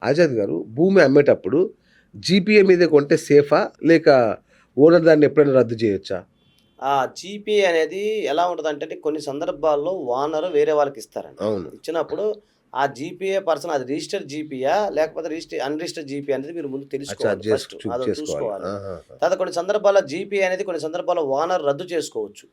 ఆజాద్ గారు భూమి అమ్మేటప్పుడు జీపీఏ మీదే కొంటే సేఫా? లేక ఓనర్ దాన్ని ఎప్పుడైనా రద్దు చేయొచ్చా? ఆ జీపీఏ అనేది ఎలా ఉంటదంటే కొన్ని సందర్భాల్లో ఓనర్ వేరే వాళ్ళకిస్తారండి. అవును. ఇచ్చినప్పుడు ఆ జీపీఏ పర్సన్ అది రిజిస్టర్డ్ జీపీయా లేకపోతే అన్‌రిజిస్టర్డ్ జీపీ అనేది మీరు ముందు అచ్చా! తెలుసుకోవాలి అది ఫస్ట్. అదొకటి చేసుకోవాలి. చూసుకోవాలి. ఆహాహా! తర్వాత కొన్ని సందర్భాల్లో జీపీఏ అనేది కొన్ని సందర్భాల్లో ఓనర్ రద్దు చేసుకోవచ్చు.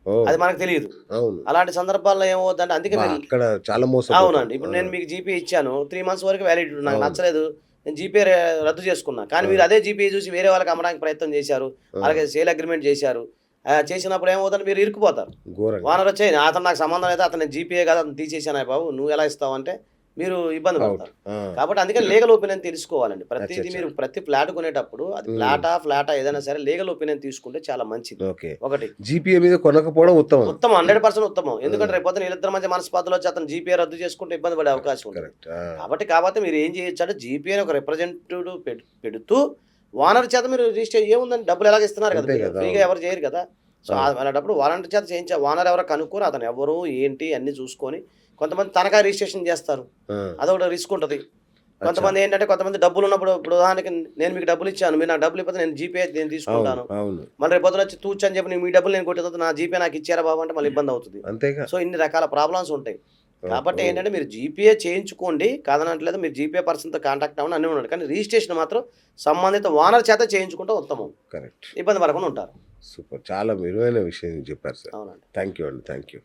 ఓహ్! అది మనకు తెలీదు. అవును. అలాంటి సందర్భాల్లో ఏమవుద్దంటే అందుకే మీరు అక్కడ చాలా మోసపోతారు. అవునండి. ఇప్పుడు ఆ! నేను మీకు జీపే ఇచ్చాను. 3 మంత్స్ వరకు వ్యాలిడిటీ నాకు అవును. నచ్చలేదు. నేను జీపే రద్దు చేసుకున్నా. కానీ ఆ! మీరు అదే జీపే చూసి వేరే వాళ్ళకి అమ్మడానికి ప్రయత్నం చేశారు. ఆ! అలాగే సేల్ అగ్రీమెంట్ చేశారు. చేసినప్పుడు ఏమవుతుందంటే మీరు ఇరుక్కుపోతారు. ఘోరంగా. ఓనర్ వచ్చి అతను నాకు సంబంధం లేదు. అతను జీపీఏ కాదు అతను తీసేసాను బాబు. నువ్వు ఎలా ఇస్తావు అంటే మీరు ఇబ్బంది ఔట్. పడతారు. ఆ! కాబట్టి అందుకని లీగల్ ఒపీనియన్ తెలుసుకోవాలండి. ప్రతీది అచ్చచ్చ! మీరు ప్రతి ఫ్లాట్ కొనేటప్పుడు అది హ్మ్. ఫ్లాటా ఏదైనా సరే లీగల్ ఒపీనియన్ తీసుకుంటే చాలా మంచిది. ఓకే. ఒకటి. జీపీఏ మీద కొనకపోవడం ఉత్తమం. ఉత్తమం. 100% ఉత్తమం. ఆ! ఎందుకంటే రేపొద్దున వీళ్ళిద్దరి మధ్య మనస్పర్ధలొచ్చి అతను జీపీఏ రద్దు చేసుకుంటే ఇబ్బంది పడే కరెక్ట్. అవకాశం ఉంటది. కరెక్ట్. ఆ! కాపోతే మీరేం చేయొచ్చంటే జీపీఏని ఒక రిప్రజెంటేటివ్ పెడుతూ ఓనర్ చేత మీరు రిజిస్టర్ ఏముందండి డబ్బులు ఎలాగో ఇస్తున్నారు కదా! అంతే గదా! ఫ్రీగా అవును. ఎవరు చేయరు కదా! సో, అవును. అలాంటప్పుడు వాలంటీర్ చేత ఓనర్ ఎవరో కనుక్కొని అతను ఎవరు, ఏంటి అన్నీ చూసుకొని కొంతమంది తనఖా రిజిస్ట్రేషన్ చేస్తారు. ఆ! అదొకటి రిస్క్ ఉంటది. అచ్చా! కొంతమంది డబ్బులున్నప్పుడు ఇప్పుడు ఉదాహరణకి నేను మీకు డబ్బులిచ్చాను. మీరు నాకు డబ్బులు ఇవ్వకపోతే నేను అవును. తీసుకుంటాను. అవును. మళ్ళీ రేపొద్దున వచ్చి తూచ్ అని చెప్పి మీ డబ్బులు నేను కొట్టిన తర్వాత నా జీపే నాకు ఇచ్చారా బాబు అంటే మళ్ళీ ఇబ్బందవుతది. అంతేగా. సో, ఇన్ని రకాల ప్రాబ్లమ్స్ ఉంటాయి. కాబట్టి ఓహో! ఏంటంటే మీరు జీపీఏ చేయించుకోండి. కాదనట్లేదు. మీరు జీపీఏ పర్సన్‌తో కాంటాక్ట్ అవ్వండి అన్నీ ఉండండి. కానీ రిజిస్ట్రేషన్ మాత్రం సంబంధిత ఓనర్ చేత చేయించుకుంటే ఉత్తమం. కరెక్ట్. ఇబ్బంది పడకుండా ఉంటారు. సూపర్. చాలా విలువైన విషయం చెప్పారు సార్. అవునండి. థాంక్ యూ అండి. Thank you.